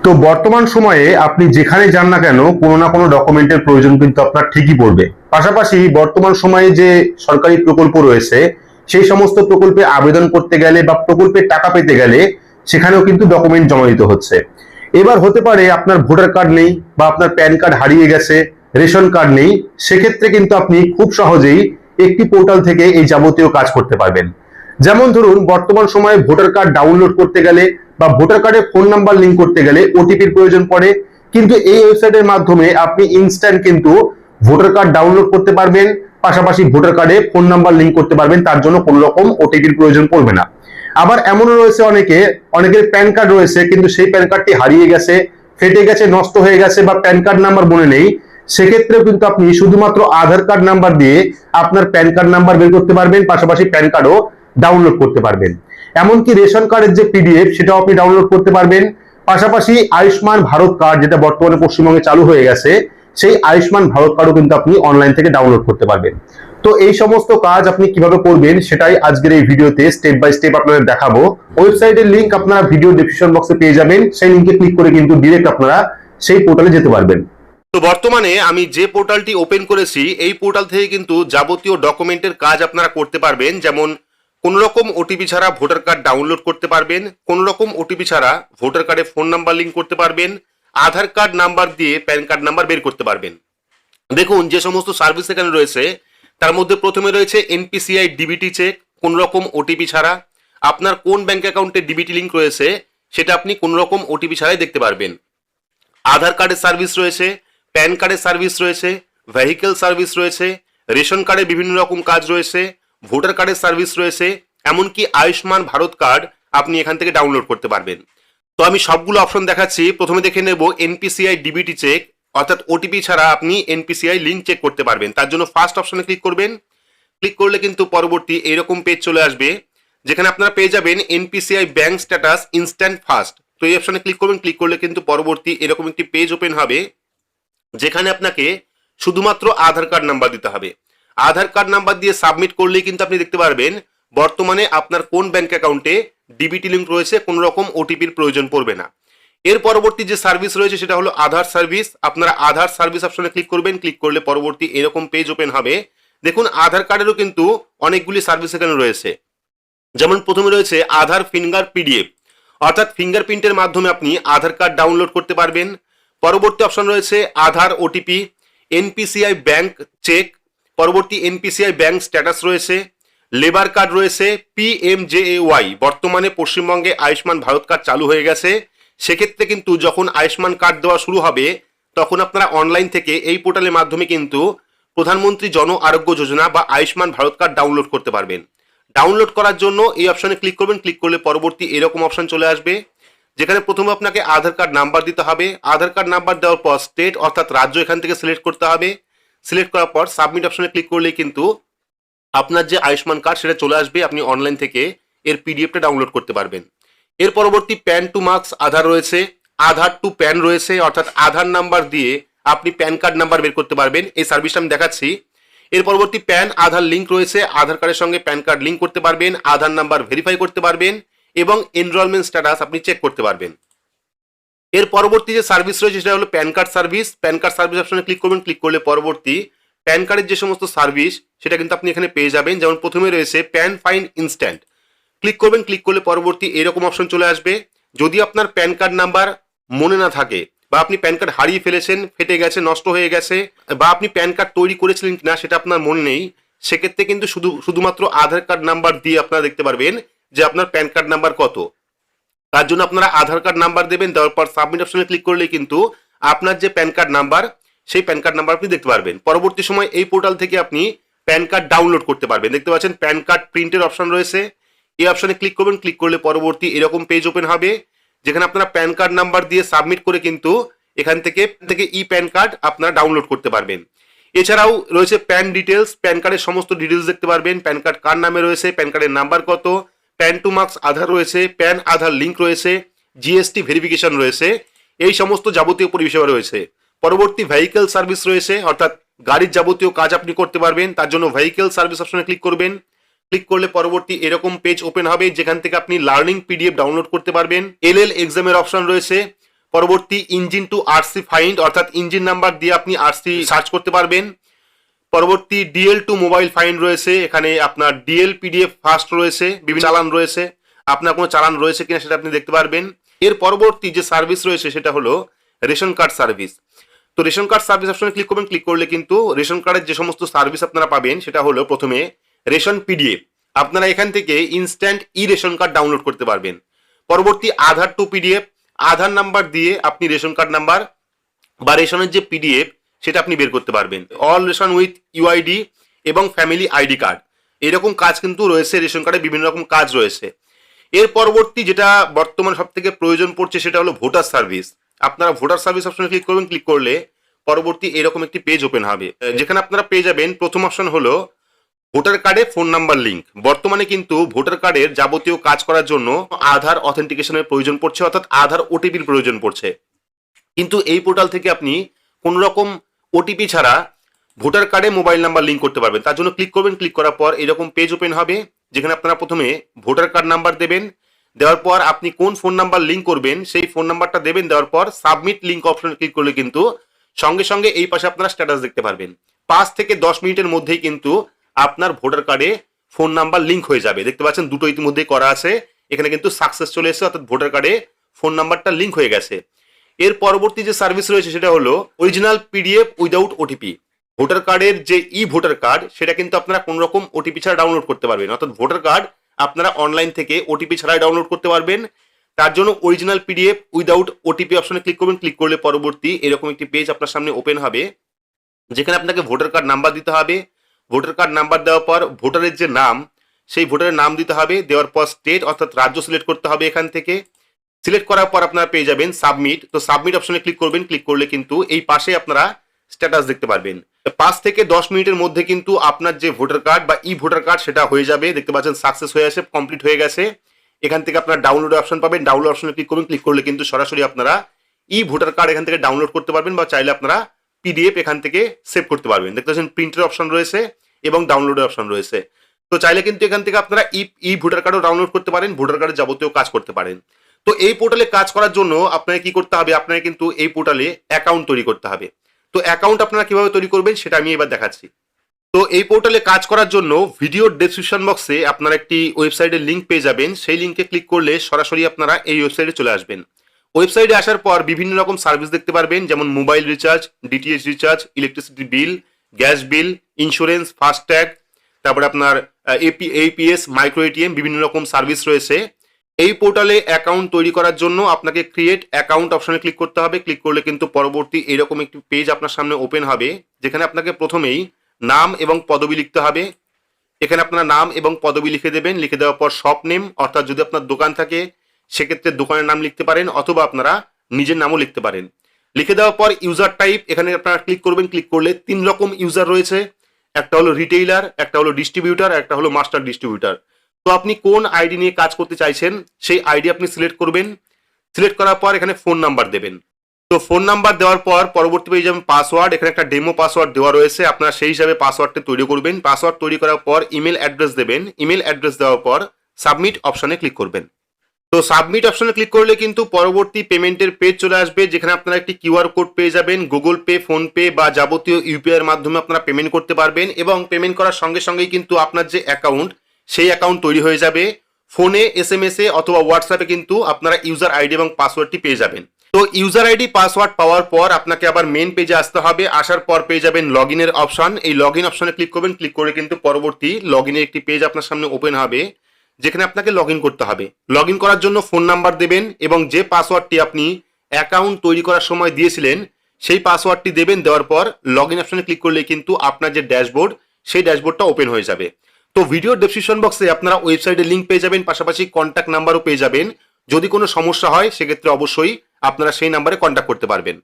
তো বর্তমান সময়ে আপনি যেখানে যান না কেন কোনো না কোনো ডকুমেন্টের প্রয়োজন কিন্তু আপনার ঠিকই পড়বে। পাশাপাশি বর্তমান সময়ে যে সরকারি প্রকল্প রয়েছে সেই সমস্ত প্রকল্পে আবেদন করতে গেলে বা প্রকল্পের টাকা পেতে গেলে সেখানেও কিন্তু ডকুমেন্ট জমা দিতে হচ্ছে। এবার হতে পারে আপনার ভোটার কার্ড নেই বা আপনার প্যান কার্ড হারিয়ে গেছে, রেশন কার্ড নেই, সেক্ষেত্রে কিন্তু আপনি খুব সহজেই একটি পোর্টাল থেকে এই যাবতীয় কাজ করতে পারবেন। যেমন ধরুন বর্তমান সময়ে ভোটার কার্ড ডাউনলোড করতে গেলে বা ভোটার কার্ডে ফোন নাম্বার লিংক করতে গেলে ওটিপির প্রয়োজন পড়ে, কিন্তু এই ওয়েবসাইটের মাধ্যমে আপনি ইনস্ট্যান্ট কিন্তু ভোটার কার্ড ডাউনলোড করতে পারবেন, পাশাপাশি ভোটার কার্ডে ফোন নাম্বার লিংক করতে পারবেন, তার জন্য কোনো রকম ওটিপির প্রয়োজন পড়বে না। আবার এমনও রয়েছে অনেকের প্যান কার্ড রয়েছে কিন্তু সেই প্যান কার্ডটি হারিয়ে গেছে, ফেটে গেছে, নষ্ট হয়ে গেছে বা প্যান কার্ড নাম্বার মনে নেই, সেক্ষেত্রেও কিন্তু আপনি শুধুমাত্র আধার কার্ড নাম্বার দিয়ে আপনার প্যান কার্ড নাম্বার বের করতে পারবেন, পাশাপাশি প্যান কার্ডও ডাউনলোড করতে পারবেন। এমনকি রেশন কার্ডের যে পিডিএফ সেটাও আপনি ডাউনলোড করতে পারবেন। পাশাপাশি আয়ুষ্মান ভারত কার্ড যেটা বর্তমানে পশ্চিমবঙ্গে চালু হয়ে গেছে, সেই আয়ুষ্মান ভারত কার্ডও কিন্তু আপনি অনলাইন থেকে ডাউনলোড করতে পারবেন। তো এই সমস্ত কাজ আপনি কিভাবে করবেন সেটাই আজকের এই ভিডিওতে স্টেপ বাই স্টেপ আপনাদের দেখাবো। ওয়েবসাইটের লিংক আপনারা ভিডিও ডেসক্রিপশন বক্সে পেয়ে যাবেন, সেই লিংকে ক্লিক করে কিন্তু ডিরেক্ট আপনারা সেই পোর্টালে যেতে পারবেন। তো বর্তমানে আমি যে পোর্টালটি ওপেন করেছি এই পোর্টাল থেকে কিন্তু যাবতীয় ডকুমেন্টের কাজ আপনারা করতে পারবেন। যেমন কোন রকম ওটিপি ছাড়া ভোটার কার্ড ডাউনলোড করতে পারবেন, কোন রকম ওটিপি ছাড়া ভোটার কার্ডে ফোন নাম্বার লিংক করতে পারবেন, আধার কার্ড নাম্বার দিয়ে প্যান কার্ড নাম্বার বের করতে পারবেন। দেখুন যে সমস্ত সার্ভিস এখানে রয়েছে তার মধ্যে প্রথমে রয়েছে এনপিসিআই ডিবিটি চেক, কোন রকম ওটিপি ছাড়া। আপনার কোন ব্যাংক অ্যাকাউন্টে ডিবিটি লিংক রয়েছে সেটা আপনি কোন রকম ওটিপি ছাড়াই দেখতে পারবেন। আধার কার্ডের সার্ভিস রয়েছে, প্যান কার্ডের সার্ভিস রয়েছে, ভেহিকেল সার্ভিস রয়েছে, রেশন কার্ডে বিভিন্ন রকম কাজ রয়েছে, ভোটার কার্ডের সার্ভিস রয়েছে, এমনকি আয়ুষ্মান ভারত কার্ড আপনি এখান থেকে ডাউনলোড করতে পারবেন। তো আমি সবগুলো অপশন দেখাচ্ছি। প্রথমে দেখে নেব এনপিসিআই ডিবিটি চেক, অর্থাৎ ওটিপি ছাড়া আপনি এনপিসিআই লিংক চেক করতে পারবেন। তার জন্য ফার্স্ট অপশনে ক্লিক করবেন। ক্লিক করলে কিন্তু পরবর্তী এরকম পেজ চলে আসবে, যেখানে আপনারা পেয়ে যাবেন NPCI bank status instant fast. তো এই অপশনে ক্লিক করবেন। ক্লিক করলে কিন্তু পরবর্তী এরকম একটি পেজ ওপেন হবে, যেখানে আপনাকে শুধুমাত্র আধার কার্ড নাম্বার দিতে হবে। আধার কার্ড নাম্বার দিয়ে সাবমিট করলেই কিন্তু আপনি দেখতে পারবেন বর্তমানে আপনার কোন ব্যাংক অ্যাকাউন্টে ডিবিটি লিংক রয়েছে, কোন রকম ওটিপির প্রয়োজন পড়বে না। এর পরবর্তী যে সার্ভিস রয়েছে সেটা হলো আধার সার্ভিস। আপনারা আধার সার্ভিস অপশনে ক্লিক করবেন। ক্লিক করলে পরবর্তী এরকম পেজ ওপেন হবে। দেখুন আধার কার্ডেরও কিন্তু অনেকগুলি সার্ভিস এখানে রয়েছে। যেমন প্রথমে রয়েছে আধার ফিঙ্গার পিডিএফ, অর্থাৎ ফিঙ্গারপ্রিন্টের মাধ্যমে আপনি আধার কার্ড ডাউনলোড করতে পারবেন। পরবর্তী অপশন রয়েছে আধার ওটিপি, এনপিসিআই ব্যাংক চেক, পরবর্তী এনপিসিআই ব্যাংক স্ট্যাটাস রয়েছে, লেবার কার্ড রয়েছে, পিএমজেএওয়াই। বর্তমানে পশ্চিমবঙ্গে আয়ুষ্মান ভারত কার্ড চালু হয়ে গেছে, সেক্ষেত্রে কিন্তু যখন আয়ুষ্মান কার্ড দেওয়া শুরু হবে তখন আপনারা অনলাইন থেকে এই পোর্টালের মাধ্যমে কিন্তু প্রধানমন্ত্রী জন আরোগ্য যোজনা বা আয়ুষ্মান ভারত কার্ড ডাউনলোড করতে পারবেন। ডাউনলোড করার জন্য এই অপশনে ক্লিক করবেন। ক্লিক করলে পরবর্তী এরকম অপশন চলে আসবে, যেখানে প্রথমে আপনাকে আধার কার্ড নাম্বার দিতে হবে। আধার কার্ড নাম্বার দেওয়ার পর স্টেট অর্থাৎ রাজ্য এখান থেকে সিলেক্ট করতে হবে। সিলেক্ট করার পর সাবমিট অপশনে ক্লিক করলেই কিন্তু আপনার যে আয়ুষ্মান কার্ড সেটা চলে আসবে। আপনি অনলাইন থেকে এর পিডিএফটা ডাউনলোড করতে পারবেন। এর পরবর্তী প্যান টু মার্কস আধার রয়েছে, আধার টু প্যান রয়েছে, অর্থাৎ আধার নাম্বার দিয়ে আপনি প্যান কার্ড নাম্বার বের করতে পারবেন। এই সার্ভিসটা আমি দেখাচ্ছি। এর পরবর্তী প্যান আধার লিঙ্ক রয়েছে, আধার কার্ডের সঙ্গে প্যান কার্ড লিঙ্ক করতে পারবেন, আধার নাম্বার ভেরিফাই করতে পারবেন এবং এনরোলমেন্ট স্ট্যাটাস আপনি চেক করতে পারবেন। এর পরবর্তী যে সার্ভিস রয়েছে সেটা হলো pan card service. Pan card service অপশনে ক্লিক করবেন। ক্লিক করলে পরবর্তী প্যান কার্ডের যে সমস্ত সার্ভিস সেটা কিন্তু আপনি এখানে পেয়ে যাবেন। যেমন প্রথমে রয়েছে প্যান ফাইন্ড ইনস্ট্যান্ট। ক্লিক করবেন। ক্লিক করলে পরবর্তী এরকম অপশন চলে আসবে। যদি আপনার প্যান কার্ড নাম্বার মনে না থাকে বা আপনি প্যান কার্ড হারিয়ে ফেলেছেন, ফেটে গেছে, নষ্ট হয়ে গেছে, বা আপনি প্যান কার্ড তৈরি করেছিলেন কিনা সেটা আপনার মনে নেই, সেক্ষেত্রে কিন্তু শুধুমাত্র আধার কার্ড নাম্বার দিয়ে আপনারা দেখতে পারবেন যে আপনার প্যান কার্ড নাম্বার কত। তার জন্য আপনারা আধার কার্ড নাম্বার দেবেন। দেওয়ার পর সাবমিট অপশনে ক্লিক করলে কিন্তু আপনার যে প্যান কার্ড নাম্বার সেই প্যান কার্ড নাম্বার আপনি দেখতে পারবেন। পরবর্তী সময় এই পোর্টাল থেকে আপনি প্যান কার্ড ডাউনলোড করতে পারবেন। দেখতে পাচ্ছেন প্যান কার্ড প্রিন্টের অপশন রয়েছে, এই অপশনে ক্লিক করবেন। ক্লিক করলে পরবর্তী এরকম পেজ ওপেন হবে, যেখানে আপনারা প্যান কার্ড নাম্বার দিয়ে সাবমিট করে কিন্তু এখান থেকে ই প্যান কার্ড আপনারা ডাউনলোড করতে পারবেন। এছাড়াও রয়েছে প্যান ডিটেলস, প্যান কার্ডের সমস্ত ডিটেলস দেখতে পারবেন। প্যান কার্ড কার নামে রয়েছে, প্যান কার্ডের নাম্বার কত, প্যান টু মার্কস আধার রয়েছে, প্যান আধার লিঙ্ক রয়েছে, জিএসটি ভেরিফিকেশন রয়েছে, এই সমস্ত যাবতীয় পরিষেবা রয়েছে। পরবর্তী ভেহিকেল সার্ভিস রয়েছে, অর্থাৎ গাড়ির যাবতীয় কাজ আপনি করতে পারবেন। তার জন্য ভেহিকেল সার্ভিস অপশনে ক্লিক করবেন। ক্লিক করলে পরবর্তী এরকম পেজ ওপেন হবে, যেখান থেকে আপনি লার্নিং পিডিএফ ডাউনলোড করতে পারবেন। এলএল এক্সামের অপশন রয়েছে। পরবর্তী ইঞ্জিন টু আরসি ফাইন্ড, অর্থাৎ ইঞ্জিন নাম্বার দিয়ে আপনি আরসি সার্চ করতে পারবেন। পরবর্তী ডিএল টু মোবাইল ফাইন্ড রয়েছে, এখানে আপনার ডিএল পিডিএফ ফাস্ট রয়েছে, বিভিন্ন চালান রয়েছে, আপনার কোনো চালান রয়েছে কিনা সেটা আপনি দেখতে পারবেন। এর পরবর্তী যে সার্ভিস রয়েছে সেটা হলো রেশন কার্ড সার্ভিস। তো রেশন কার্ড সার্ভিস অপশনে ক্লিক করবেন, ক্লিক করলে কিন্তু রেশন কার্ডের যে সমস্ত সার্ভিস আপনারা পাবেন সেটা হলো প্রথমে রেশন পিডিএফ, আপনারা এখান থেকে ইনস্ট্যান্ট ই রেশন কার্ড ডাউনলোড করতে পারবেন। পরবর্তী আধার টু পিডিএফ, আধার নাম্বার দিয়ে আপনি রেশন কার্ড নাম্বার বা রেশনের যে পিডিএফ সেটা আপনি বের করতে পারবেন। অল রেশন উইথ ইউআইডি এবং ফ্যামিলি আইডি কার্ড, এরকম কাজ কিন্তু রয়েছে, রেশন কার্ডে বিভিন্ন রকম কাজ রয়েছে। এর পরবর্তী যেটা বর্তমান সব থেকে প্রয়োজন পড়ছে সেটা হলো ভোটার সার্ভিস। আপনারা ভোটার সার্ভিস অপশনে ক্লিক করবেন, ক্লিক করলে পরবর্তী এরকম একটি পেজ ওপেন হবে, যেখানে আপনারা পেয়ে যাবেন প্রথম অপশন হলো ভোটার কার্ডে ফোন নাম্বার লিঙ্ক। বর্তমানে কিন্তু ভোটার কার্ডের যাবতীয় কাজ করার জন্য আধার অথেন্টিকেশনের প্রয়োজন পড়ছে, অর্থাৎ আধার ওটিপির প্রয়োজন পড়ছে। কিন্তু এই পোর্টাল থেকে আপনি কোন রকম ওটিপি ছাড়া ভোটার কার্ডে মোবাইল নাম্বার লিঙ্ক করতে পারবেন। তার জন্য ক্লিক করবেন, ক্লিক করার পর এরকম পেজ ওপেন হবে, যেখানে আপনারা প্রথমে ভোটার কার্ড নাম্বার দেবেন, দেওয়ার পর আপনি কোন ফোন নাম্বার লিঙ্ক করবেন সেই ফোন নাম্বারটা দেবেন, দেওয়ার পর সাবমিট লিঙ্ক অপশনে ক্লিক করলে কিন্তু সঙ্গে সঙ্গে এই পাশে আপনারা স্ট্যাটাস দেখতে পারবেন। 5 থেকে 10 মিনিটের মধ্যেই কিন্তু আপনার ভোটার কার্ডে ফোন নাম্বার লিঙ্ক হয়ে যাবে। দেখতে পাচ্ছেন দুটো ইতিমধ্যেই করা আছে, এখানে কিন্তু সাকসেস চলে এসেছে, অর্থাৎ ভোটার কার্ডে ফোন নাম্বারটা লিঙ্ক হয়ে গেছে। এর পরবর্তী যে সার্ভিস রয়েছে সেটা হলো original PDF without OTP. Voter কার্ডের যে ই ভোটার কার্ড সেটা কিন্তু আপনারা কোন রকম ওটিপি ছাড়া ডাউনলোড করতে পারবেন, অর্থাৎ ভোটার কার্ড আপনারা অনলাইন থেকে ওটিপি ছাড়াই ডাউনলোড করতে পারবেন। তার জন্য অরিজিনাল পিডিএফ উইদাউট ওটিপি অপশনে ক্লিক করবেন, ক্লিক করলে পরবর্তী এরকম একটি পেজ আপনার সামনে ওপেন হবে, যেখানে আপনাকে ভোটার কার্ড নাম্বার দিতে হবে। ভোটার কার্ড নাম্বার দেওয়ার পর ভোটারের যে নাম সেই ভোটারের নাম দিতে হবে, দেওয়ার পর স্টেট অর্থাৎ রাজ্য সিলেক্ট করতে হবে। এখান থেকে সিলেক্ট করার পর আপনারা পেয়ে যাবেন সাবমিট। তো সাবমিট অপশনে ক্লিক করবেন, ক্লিক করলে কিন্তু এই পাশে আপনারা স্ট্যাটাস দেখতে পারবেন। 5 থেকে 10 মিনিটের মধ্যে কিন্তু আপনার যে ভোটার কার্ড বা ই ভোটার কার্ড সেটা হয়ে যাবে। দেখতে পাচ্ছেন সাকসেস হয়ে আছে, কমপ্লিট হয়ে গেছে। এখান থেকে আপনারা ডাউনলোড অপশন পাবেন, ডাউনলোড অপশনে ক্লিক করবেন, ক্লিক করলে কিন্তু সরাসরি আপনারা ই ভোটার কার্ড এখান থেকে ডাউনলোড করতে পারবেন, বা চাইলে আপনারা পিডিএফ এখান থেকে সেভ করতে পারবেন। দেখতে পাচ্ছেন প্রিন্টের অপশন রয়েছে এবং ডাউনলোডের অপশন রয়েছে। তো চাইলে কিন্তু এখান থেকে আপনারা ই ভোটার কার্ডও ডাউনলোড করতে পারেন, ভোটার কার্ডের যাবতীয় কাজ করতে পারেন। তো এই পোর্টালে কাজ করার জন্য আপনাকে কি করতে হবে, আপনাকে কিন্তু এই পোর্টালে অ্যাকাউন্ট তৈরি করতে হবে। তো অ্যাকাউন্ট আপনারা কিভাবে তৈরি করবেন সেটা আমি এবার দেখাচ্ছি। তো এই পোর্টালে কাজ করার জন্য ভিডিওর ডেসক্রিপশন বক্সে আপনারা একটি ওয়েবসাইটের লিঙ্ক পেয়ে যাবেন, সেই লিঙ্কে ক্লিক করলে সরাসরি আপনারা এই ওয়েবসাইটে চলে আসবেন। ওয়েবসাইটে আসার পর বিভিন্ন রকম সার্ভিস দেখতে পারবেন, যেমন mobile recharge, DTH recharge, electricity bill, gas bill, insurance, FASTag, তারপরে আপনার এপিএস, মাইক্রো এটিএম, বিভিন্ন রকম সার্ভিস রয়েছে। এই পোর্টালে অ্যাকাউন্ট তৈরি করার জন্য আপনাকে ক্রিয়েট অ্যাকাউন্ট অপশনে ক্লিক করতে হবে। ক্লিক করলে কিন্তু পরবর্তী এরকম একটি পেজ আপনার সামনে ওপেন হবে, যেখানে আপনাকে প্রথমেই নাম এবং পদবি লিখতে হবে। এখানে আপনার নাম এবং পদবি লিখে দেবেন, লিখে দেওয়ার পর শপ নেম, অর্থাৎ যদি আপনার দোকান থাকে সেক্ষেত্রে দোকানের নাম লিখতে পারেন, অথবা আপনারা নিজের নামও লিখতে পারেন। লিখে দেওয়ার পর ইউজার টাইপ, এখানে আপনারা ক্লিক করবেন। ক্লিক করলে 3 রকম ইউজার রয়েছে, একটা হলো রিটেইলার, একটা হলো ডিস্ট্রিবিউটার, একটা হলো মাস্টার ডিস্ট্রিবিউটার। তো আপনি কোন আইডি নিয়ে কাজ করতে চাইছেন সেই আইডি আপনি সিলেক্ট করবেন। সিলেক্ট করার পর এখানে ফোন নাম্বার দেবেন। তো ফোন নাম্বার দেওয়ার পর পরবর্তী পেয়ে যাবেন পাসওয়ার্ড, এখানে একটা ডেমো পাসওয়ার্ড দেওয়া রয়েছে, আপনারা সেই হিসাবে পাসওয়ার্ডটা তৈরি করবেন। পাসওয়ার্ড তৈরি করার পর ইমেল অ্যাড্রেস দেবেন। ইমেল অ্যাড্রেস দেওয়ার পর সাবমিট অপশনে ক্লিক করবেন। তো সাবমিট অপশনে ক্লিক করলে কিন্তু পরবর্তী পেমেন্টের পেজ চলে আসবে, যেখানে আপনারা একটি কিউআর কোড পেয়ে যাবেন। গুগল পে, ফোনপে বা যাবতীয় ইউপিআই এর মাধ্যমে আপনারা পেমেন্ট করতে পারবেন, এবং পেমেন্ট করার সঙ্গে সঙ্গেই কিন্তু আপনার যে অ্যাকাউন্ট সেই অ্যাকাউন্ট তৈরি হয়ে যাবে। ফোনে, এসএমএস এ অথবা হোয়াটসঅ্যাপে কিন্তু আপনারা ইউজার আইডি এবং পাসওয়ার্ডটি পেয়ে যাবেন। তো ইউজার আইডি পাসওয়ার্ড পাওয়ার পর আপনাকে আবার মেন পেজে আসতে হবে। আসার পর পেয়ে যাবেন লগ ইনের অপশন। এই লগ ইন অপশনে ক্লিক করবেন। ক্লিক করে কিন্তু পরবর্তী লগ ইনের একটি পেজ আপনার সামনে ওপেন হবে, যেখানে আপনাকে লগ ইন করতে হবে। লগ ইন করার জন্য ফোন নাম্বার দেবেন এবং যে পাসওয়ার্ডটি আপনি অ্যাকাউন্ট তৈরি করার সময় দিয়েছিলেন সেই পাসওয়ার্ডটি দেবেন। দেওয়ার পর লগ ইন অপশনে ক্লিক করলে কিন্তু আপনার যে ড্যাশবোর্ড সেই ড্যাশবোর্ডটা ওপেন হয়ে যাবে। তো ভিডিওর ডেসক্রিপশন বক্সে আপনারা ওয়েবসাইটের লিঙ্ক পেয়ে যাবেন, পাশাপাশি কন্ট্যাক্ট নাম্বারও পেয়ে যাবেন। যদি কোনো সমস্যা হয় সেক্ষেত্রে অবশ্যই আপনারা সেই নাম্বারে কন্ট্যাক্ট করতে পারবেন।